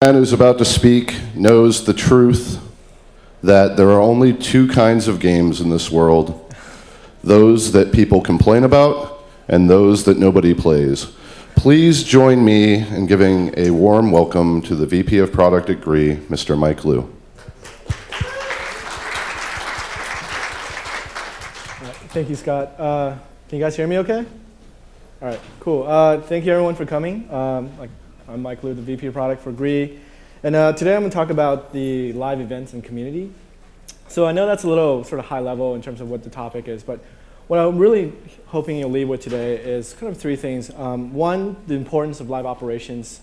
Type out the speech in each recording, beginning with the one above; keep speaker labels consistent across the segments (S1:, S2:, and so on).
S1: Man who's about to speak knows the truth that there are only two kinds of games in this world: those that people complain about and those that nobody plays. Please join me in giving a warm welcome to the VP of Product at GREE, Mr. Mike Liu.
S2: Thank you, Scott. Can you guys hear me okay? All right, cool. Thank you everyone for coming. I'm Mike Liu, the VP of Product for GREE. And today I'm going to talk about the live events and community. So I know that's a little sort of high level in terms of what the topic is, but what I'm really hoping you'll leave with today is kind of three things. One, the importance of live operations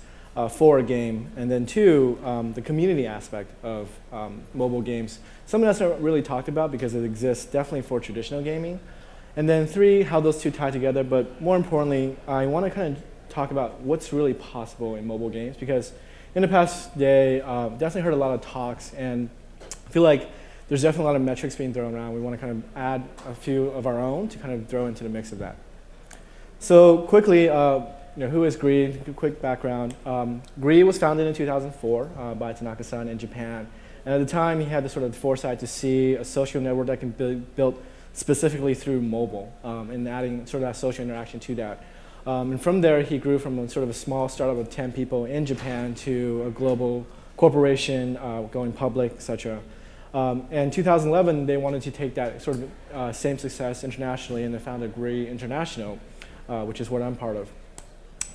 S2: for a game, and then two, the community aspect of mobile games. Something that's not really talked about because it exists definitely for traditional gaming. And then three, how those two tie together, but more importantly, I want to kind of talk about what's really possible in mobile games, because in the past day, definitely heard a lot of talks, and I feel like there's definitely a lot of metrics being thrown around. We want to kind of add a few of our own to kind of throw into the mix of that. So quickly, who is GREE? Quick background. GREE was founded in 2004 by Tanaka-san in Japan. And at the time, he had the sort of foresight to see a social network that can be built specifically through mobile and adding sort of that social interaction to that. And from there, he grew from sort of a small startup of 10 people in Japan to a global corporation going public, etc. In 2011, they wanted to take that sort of same success internationally, and they founded GREE International, which is what I'm part of.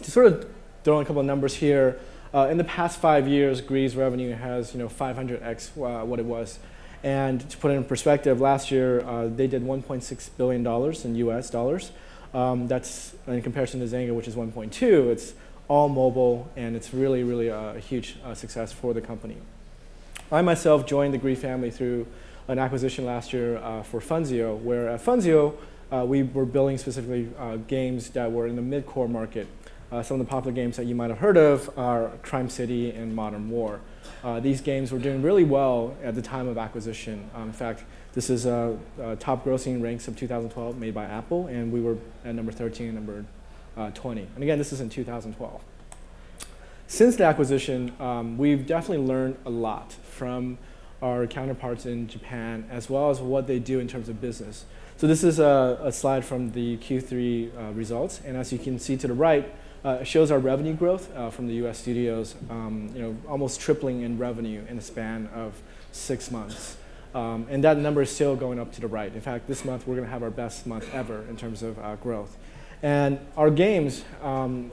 S2: To sort of throw in a couple of numbers here, in the past 5 years, GREE's revenue has 500x what it was. And to put it in perspective, last year they did $1.6 billion in US dollars. That's in comparison to Zynga, which is 1.2. It's all mobile, and it's really, really a huge success for the company. I myself joined the GREE family through an acquisition last year for Funzio, where at Funzio we were building specifically games that were in the mid-core market. Some of the popular games that you might have heard of are Crime City and Modern War. These games were doing really well at the time of acquisition. In fact, this is top grossing ranks of 2012 made by Apple, and we were at number 13 and number 20. And again, this is in 2012. Since the acquisition, we've definitely learned a lot from our counterparts in Japan, as well as what they do in terms of business. So this is a slide from the Q3 results, and as you can see to the right, it shows our revenue growth from the US studios, almost tripling in revenue in a span of 6 months. And that number is still going up to the right. In fact, this month we're going to have our best month ever in terms of growth. And our games,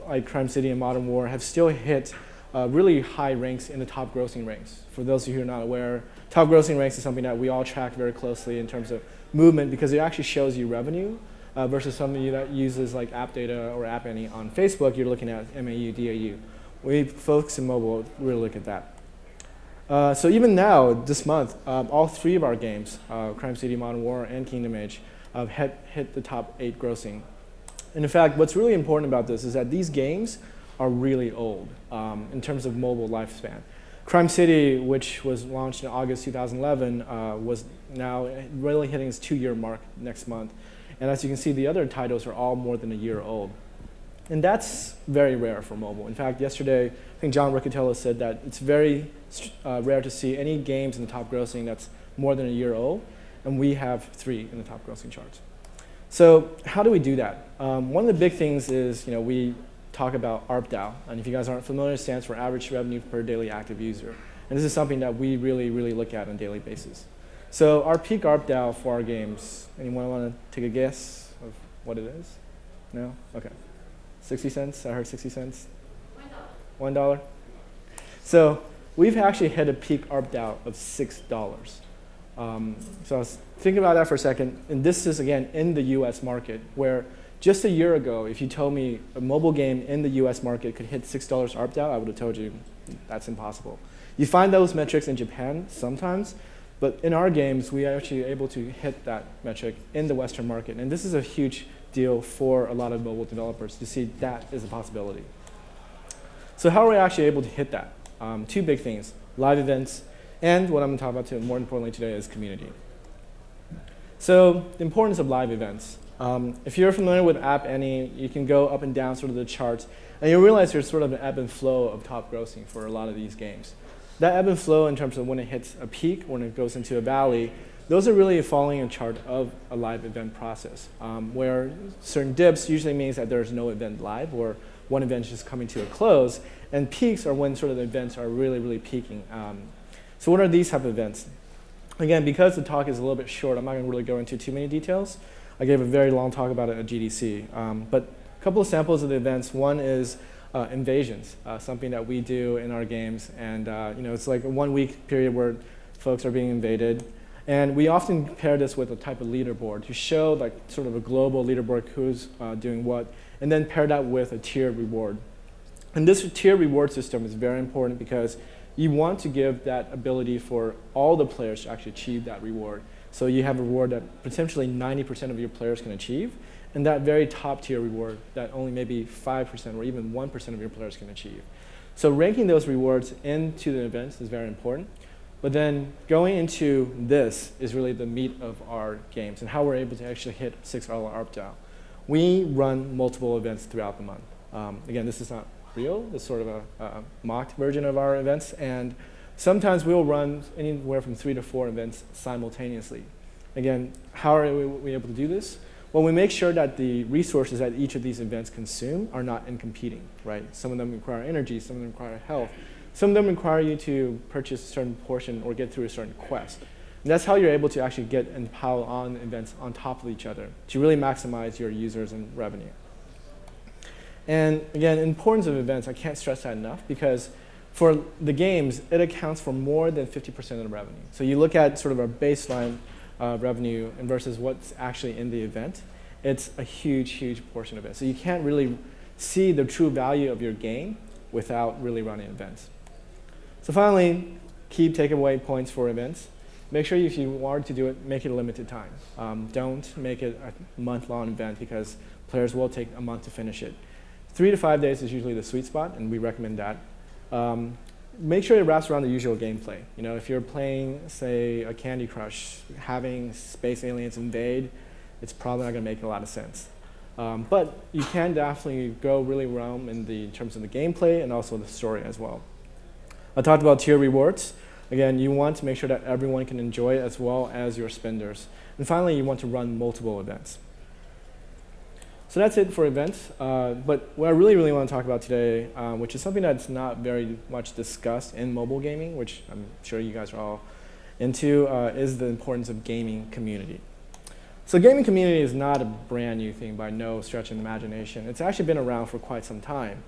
S2: like Crime City and Modern War, have still hit really high ranks in the top grossing ranks. For those of you who are not aware, top grossing ranks is something that we all track very closely in terms of movement, because it actually shows you revenue versus somebody that uses like app data or App Annie on Facebook. You're looking at MAU, DAU. We folks in mobile really look at that. So even now, this month, all three of our games, Crime City, Modern War, and Kingdom Age, hit the top 8 grossing. And in fact, what's really important about this is that these games are really old in terms of mobile lifespan. Crime City, which was launched in August 2011, was now really hitting its 2-year mark next month. And as you can see, the other titles are all more than a year old. And that's very rare for mobile. In fact, yesterday, I think John Riccatello said that it's very rare to see any games in the top grossing that's more than a year old, and we have 3 in the top grossing charts. So how do we do that? One of the big things is we talk about ARPDAU, and if you guys aren't familiar, it stands for Average Revenue Per Daily Active User. And this is something that we really, really look at on a daily basis. So our peak ARPDAU for our games, anyone want to take a guess of what it is? No? Okay. 60 cents? I heard 60 cents. $1. So we've actually hit a peak ARPDAU of $6. So I was thinking about that for a second, and this is, again, in the US market, where just a year ago, if you told me a mobile game in the US market could hit $6 ARPDAU, I would have told you that's impossible. You find those metrics in Japan sometimes, but in our games, we are actually able to hit that metric in the Western market. And this is a huge deal for a lot of mobile developers to see that is a possibility. So how are we actually able to hit that? 2 big things: live events, and what I'm going to talk about more importantly today is community. So the importance of live events. If you're familiar with App Annie, you can go up and down sort of the charts, and you'll realize there's sort of an ebb and flow of top grossing for a lot of these games. That ebb and flow in terms of when it hits a peak, when it goes into a valley, those are really following a chart of a live event process, where certain dips usually means that there's no event live, or one event is just coming to a close, and peaks are when sort of the events are really, really peaking. So what are these type of events? Again, because the talk is a little bit short, I'm not going to really go into too many details. I gave a very long talk about it at GDC. But a couple of samples of the events. One is invasions, something that we do in our games. And it's like a 1 week period where folks are being invaded. And we often pair this with a type of leaderboard to show like sort of a global leaderboard who's doing what, and then pair that with a tiered reward. And this tiered reward system is very important because you want to give that ability for all the players to actually achieve that reward. So you have a reward that potentially 90% of your players can achieve, and that very top tier reward that only maybe 5% or even 1% of your players can achieve. So ranking those rewards into the events is very important. But then going into this is really the meat of our games and how we're able to actually hit $6 ARPDAU. We run multiple events throughout the month. Again, this is not real. It's sort of a mocked version of our events. And sometimes we'll run anywhere from 3 to 4 events simultaneously. Again, how are we able to do this? Well, we make sure that the resources that each of these events consume are not incompeting, right? Some of them require energy, some of them require health. Some of them require you to purchase a certain portion or get through a certain quest. And that's how you're able to actually get and pile on events on top of each other to really maximize your users and revenue. And again, importance of events, I can't stress that enough because for the games, it accounts for more than 50% of the revenue. So you look at sort of our baseline revenue and versus what's actually in the event, it's a huge, huge portion of it. So you can't really see the true value of your game without really running events. So finally, key takeaway points for events. Make sure if you want to do it, make it a limited time. Don't make it a month-long event because players will take a month to finish it. 3 to 5 days is usually the sweet spot, and we recommend that. Make sure it wraps around the usual gameplay. You know, if you're playing, say, a Candy Crush, having space aliens invade, it's probably not going to make a lot of sense. But you can definitely go really realm in terms of the gameplay and also the story as well. I talked about tier rewards. Again, you want to make sure that everyone can enjoy it as well as your spenders. And finally, you want to run multiple events. So that's it for events. But what I really, really want to talk about today, which is something that's not very much discussed in mobile gaming, which I'm sure you guys are all into, is the importance of gaming community. So gaming community is not a brand new thing by no stretch of the imagination. It's actually been around for quite some time.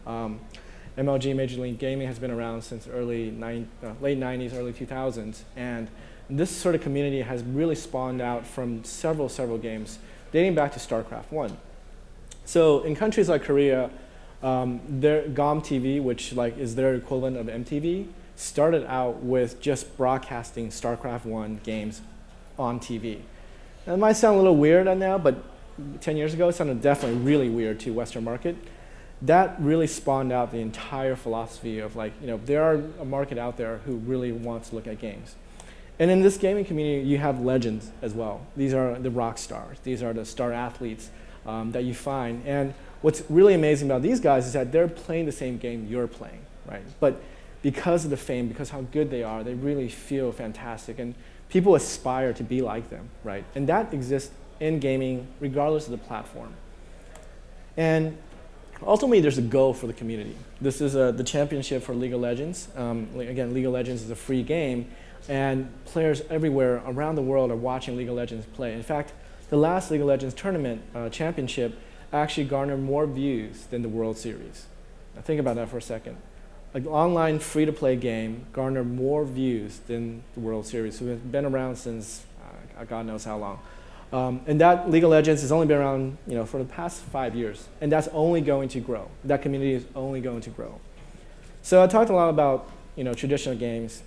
S2: MLG, Major League Gaming, has been around since late 90s, early 2000s. And this sort of community has really spawned out from several games, dating back to StarCraft 1. So in countries like Korea, their GOM TV, which is their equivalent of MTV, started out with just broadcasting StarCraft 1 games on TV. Now, it might sound a little weird now, but 10 years ago, it sounded definitely really weird to Western market. That really spawned out the entire philosophy of there are a market out there who really wants to look at games. And in this gaming community, you have legends as well. These are the rock stars. These are the star athletes that you find. And what's really amazing about these guys is that they're playing the same game you're playing, right? But because of the fame, because how good they are, they really feel fantastic. And people aspire to be like them, right? And that exists in gaming regardless of the platform. And ultimately, there's a goal for the community. This is the championship for League of Legends. Again, League of Legends is a free game, and players everywhere around the world are watching League of Legends play. In fact, the last League of Legends tournament championship actually garnered more views than the World Series. Now think about that for a second. An online free-to-play game garnered more views than the World Series, who have been around since God knows how long. And that League of Legends has only been around for the past 5 years, and that's only going to grow. That community is only going to grow. So I talked a lot about traditional games.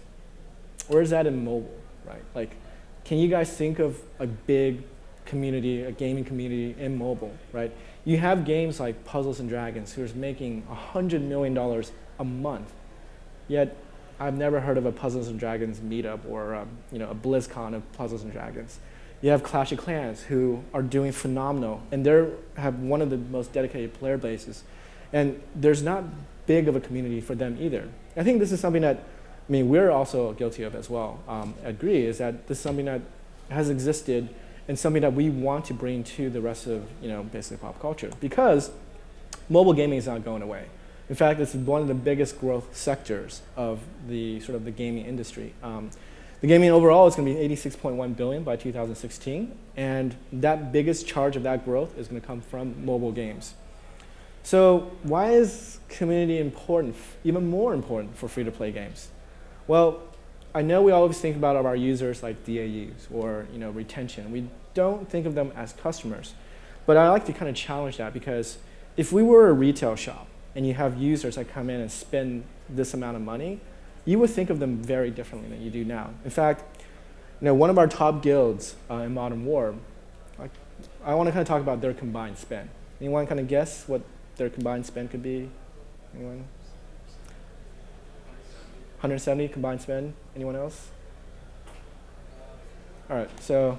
S2: Where's that in mobile, right? Can you guys think of a big community, a gaming community in mobile, right? You have games like Puzzles and Dragons, who's making $100 million a month, yet I've never heard of a Puzzles and Dragons meetup or a BlizzCon of Puzzles and Dragons. You have Clash of Clans, who are doing phenomenal, and they have one of the most dedicated player bases. And there's not big of a community for them either. I think this is something that, I mean, we're also guilty of as well at GREE, is that this is something that has existed and something that we want to bring to the rest of, basically pop culture. Because mobile gaming is not going away. In fact, it's one of the biggest growth sectors of the sort of the gaming industry. The gaming overall is going to be 86.1 billion by 2016, and that biggest charge of that growth is going to come from mobile games. So why is community important, even more important for free-to-play games? Well, I know we always think about our users like DAUs or retention. We don't think of them as customers. But I like to kind of challenge that, because if we were a retail shop and you have users that come in and spend this amount of money, you would think of them very differently than you do now. In fact, one of our top guilds in Modern War, I want to kind of talk about their combined spend. Anyone kind of guess what their combined spend could be? Anyone? 170 combined spend? Anyone else? All right, so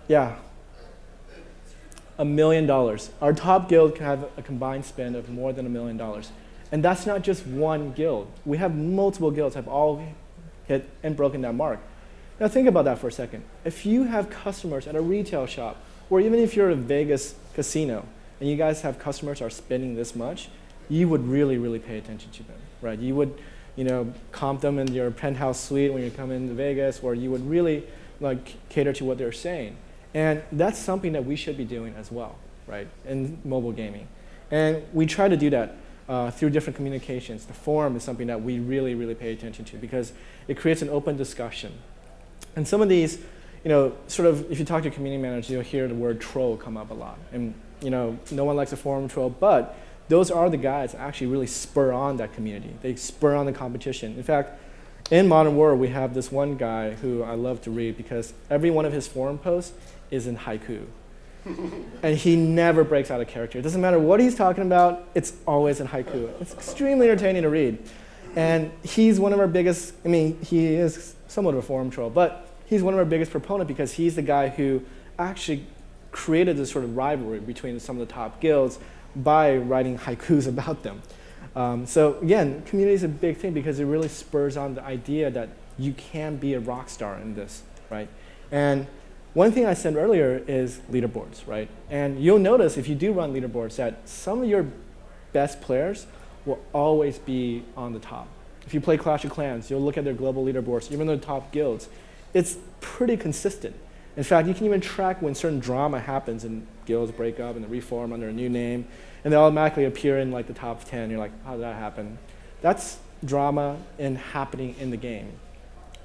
S2: yeah, $1 million. Our top guild can have a combined spend of more than $1 million. And that's not just one guild. We have multiple guilds have all hit and broken that mark. Now think about that for a second. If you have customers at a retail shop, or even if you're at a Vegas casino, and you guys have customers that are spending this much, you would really, really pay attention to them, right? You would, comp them in your penthouse suite when you come into Vegas, or you would really cater to what they're saying. And that's something that we should be doing as well, right, in mobile gaming. And we try to do that through different communications. The forum is something that we really, really pay attention to, because it creates an open discussion. And some of these, sort of, if you talk to community managers, you'll hear the word troll come up a lot. And no one likes a forum troll, but those are the guys that actually really spur on that community. They spur on the competition. In fact, in Modern War, we have this one guy who I love to read, because every one of his forum posts is in haiku. And he never breaks out of character. It doesn't matter what he's talking about, it's always in haiku. It's extremely entertaining to read. And he's one of our biggest, he is somewhat of a forum troll, but he's one of our biggest proponents, because he's the guy who actually created this sort of rivalry between some of the top guilds by writing haikus about them. So again, community is a big thing, because it really spurs on the idea that you can be a rock star in this, right? And one thing I said earlier is leaderboards, right? And you'll notice if you do run leaderboards that some of your best players will always be on the top. If you play Clash of Clans, you'll look at their global leaderboards, even the top guilds. It's pretty consistent. In fact, you can even track when certain drama happens and guilds break up and they reform under a new name, and they automatically appear in the top 10. You're like, how did that happen? That's drama and happening in the game.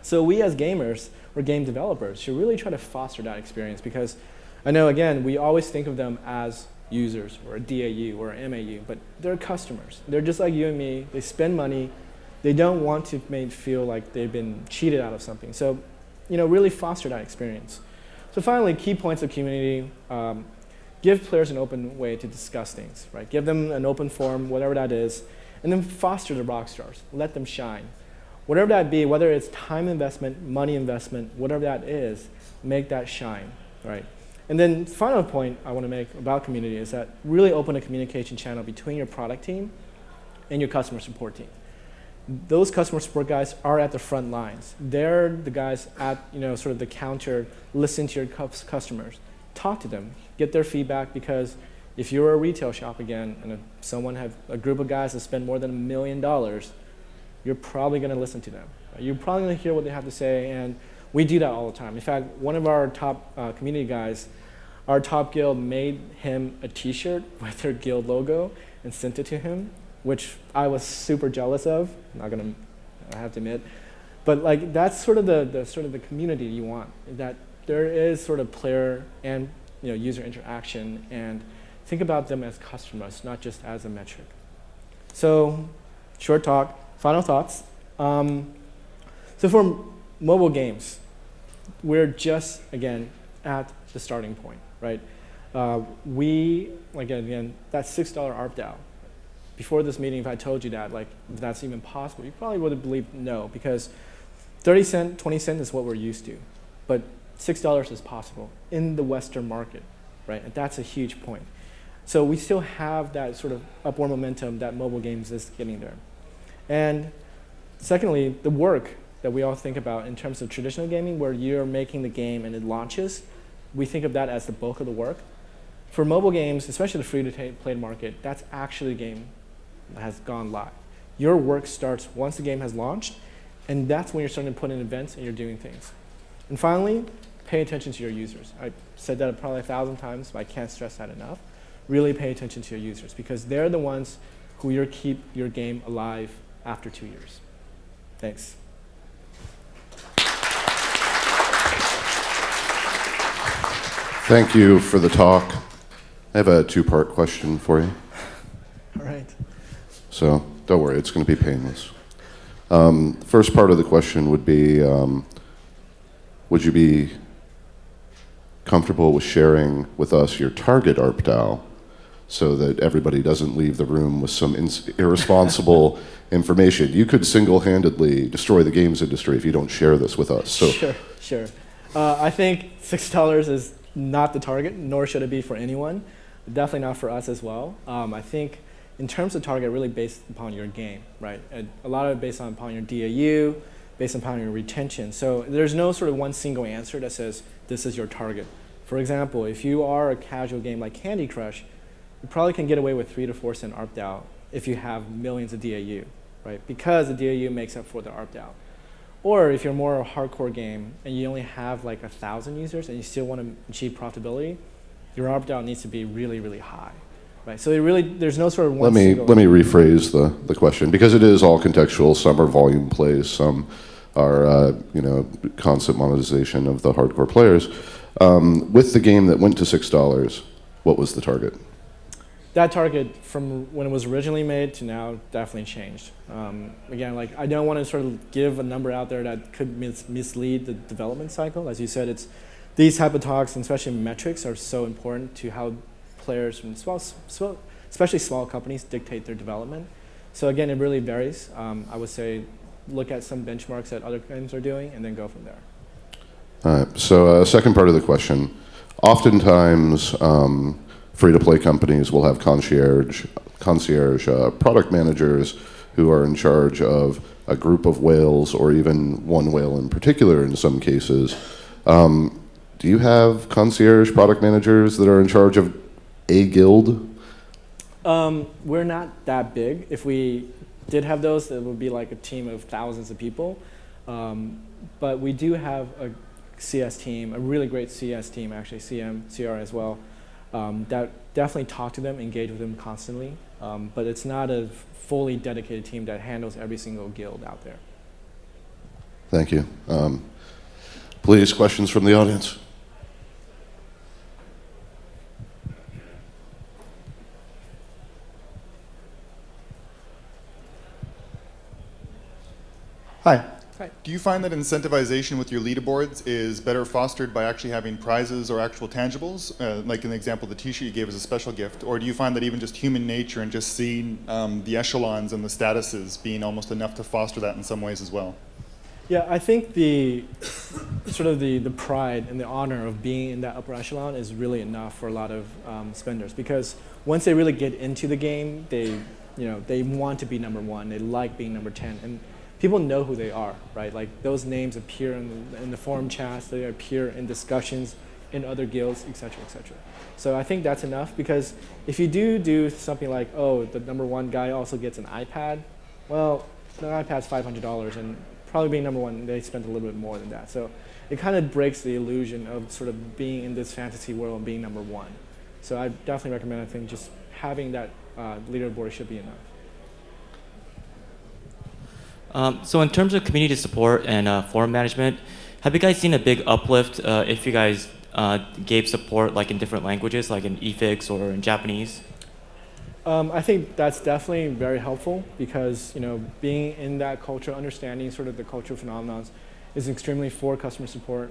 S2: So we as gamers, or game developers, should really try to foster that experience, because I know, again, we always think of them as users or a DAU or an MAU, but they're customers. They're just like you and me. They spend money. They don't want to feel like they've been cheated out of something. So, really foster that experience. So finally, key points of community. Give players an open way to discuss things, right? Give them an open forum, whatever that is, and then foster the rock stars. Let them shine. Whatever that be, whether it's time investment, money investment, whatever that is, make that shine, right? And then final point I want to make about community is that really open a communication channel between your product team and your customer support team. Those customer support guys are at the front lines. They're the guys at sort of the counter, listen to your customers, talk to them, get their feedback, because if you're a retail shop again and someone have a group of guys that spend more than $1 million, you're probably going to listen to them. Right? You're probably going to hear what they have to say, and we do that all the time. In fact, one of our top community guys, our top guild made him a T-shirt with their guild logo and sent it to him, which I was super jealous of. I have to admit, but that's sort of the community you want. That there is sort of player and user interaction, and think about them as customers, not just as a metric. So, short talk. Final thoughts. So for mobile games, we're just, again, at the starting point, right? We, again, that $6 ARPDAU. Before this meeting, if I told you that, if that's even possible, you probably would have believed no, because 30 cent, 20 cent is what we're used to. but $6 is possible in the Western market, right? And that's a huge point. So we still have that sort of upward momentum that mobile games is getting there. And secondly, the work that we all think about in terms of traditional gaming, where you're making the game and it launches, we think of that as the bulk of the work. For mobile games, especially the free-to-play market, that's actually a game that has gone live. Your work starts once the game has launched, and that's when you're starting to put in events and you're doing things. And finally, pay attention to your users. I said that probably 1,000 times, but I can't stress that enough. Really pay attention to your users, because they're the ones who keep your game alive after 2 years. Thanks.
S1: Thank you for the talk. I have a two-part question for you.
S2: All right.
S1: So don't worry, it's going to be painless. First part of the question would be, would you be comfortable with sharing with us your target ARPDAU so that everybody doesn't leave the room with some irresponsible information? You could single-handedly destroy the games industry if you don't share this with us. So.
S2: Sure. I think $6 is not the target, nor should it be for anyone. Definitely not for us as well. I think in terms of target, really based upon your game, right? A lot of it based upon your DAU, based upon your retention. So there's no sort of one single answer that says this is your target. For example, if you are a casual game like Candy Crush, you probably can get away with 3 to 4 cent ARPDAU if you have millions of DAU, right? Because the DAU makes up for the ARPDAU. Or if you're more a hardcore game and you only have like 1,000 users and you still want to achieve profitability, your ARPDAU needs to be really, really high, right? So there's no sort of one single.
S1: Let me rephrase the question, because it is all contextual. Some are volume plays, some are constant monetization of the hardcore players. With the game that went to $6, what was the target?
S2: That target from when it was originally made to now definitely changed. Again, like I don't want to sort of give a number out there that could mislead the development cycle. As you said, it's these type of talks, and especially metrics, are so important to how players from especially small companies dictate their development. So again, it really varies. I would say look at some benchmarks that other games are doing and then go from there.
S1: All right, so second part of the question. Oftentimes, free-to-play companies will have concierge product managers who are in charge of a group of whales, or even one whale in particular in some cases. Do you have concierge product managers that are in charge of a guild?
S2: We're not that big. If we did have those, it would be like a team of thousands of people. But we do have a CS team, a really great CS team, actually, CM, CR as well, that definitely talk to them, engage with them constantly. But it's not a fully dedicated team that handles every single guild out there.
S1: Thank you. Please, questions from the audience?
S3: Hi.
S2: Hi.
S3: Do you find that incentivization with your leaderboards is better fostered by actually having prizes or actual tangibles? Like in the example, the t-shirt you gave as a special gift. Or do you find that even just human nature and just seeing the echelons and the statuses being almost enough to foster that in some ways as well?
S2: Yeah, I think the pride and the honor of being in that upper echelon is really enough for a lot of spenders, because once they really get into the game, they want to be number 1. They like being number 10, and people know who they are, right? Like those names appear in the forum chats, they appear in discussions in other guilds, et cetera, et cetera. So I think that's enough, because if you do something like, oh, the number 1 guy also gets an iPad, well, the iPad's $500, and probably being number 1, they spent a little bit more than that. So it kind of breaks the illusion of sort of being in this fantasy world and being number 1. So I definitely recommend, I think, just having that leaderboard should be enough.
S4: So in terms of community support and forum management, have you guys seen a big uplift if you guys gave support like in different languages, like in eFix or in Japanese?
S2: I think that's definitely very helpful, because being in that culture, understanding sort of the cultural phenomena is extremely for customer support.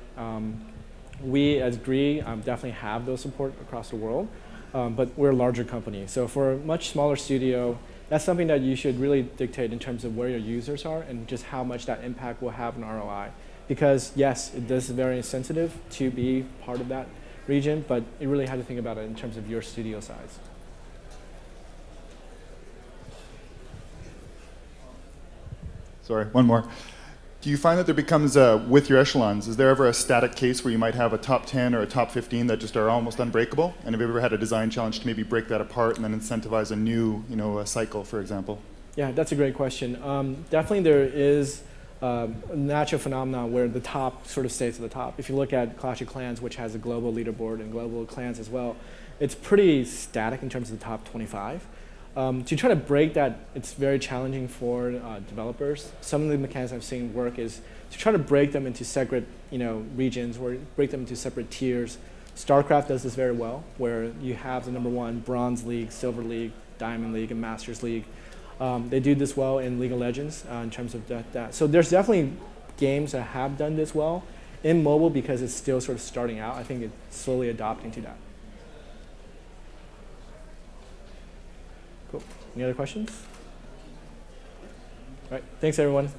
S2: We as GREE definitely have those support across the world, but we're a larger company. So for a much smaller studio, that's something that you should really dictate in terms of where your users are and just how much that impact will have an ROI. because yes, it is very sensitive to be part of that region, but you really have to think about it in terms of your studio size.
S3: Sorry, one more. Do you find that there becomes, with your echelons, is there ever a static case where you might have a top 10 or a top 15 that just are almost unbreakable? And have you ever had a design challenge to maybe break that apart and then incentivize a new, a cycle, for example?
S2: Yeah, that's a great question. Definitely there is a natural phenomenon where the top sort of stays at the top. If you look at Clash of Clans, which has a global leaderboard and global clans as well, it's pretty static in terms of the top 25. To try to break that, it's very challenging for developers. Some of the mechanics I've seen work is to try to break them into separate regions or break them into separate tiers. StarCraft does this very well, where you have the #1 Bronze League, Silver League, Diamond League, and Masters League. They do this well in League of Legends in terms of that. So there's definitely games that have done this well. In mobile, because it's still sort of starting out, I think it's slowly adopting to that. Cool. Any other questions? All right. Thanks, everyone.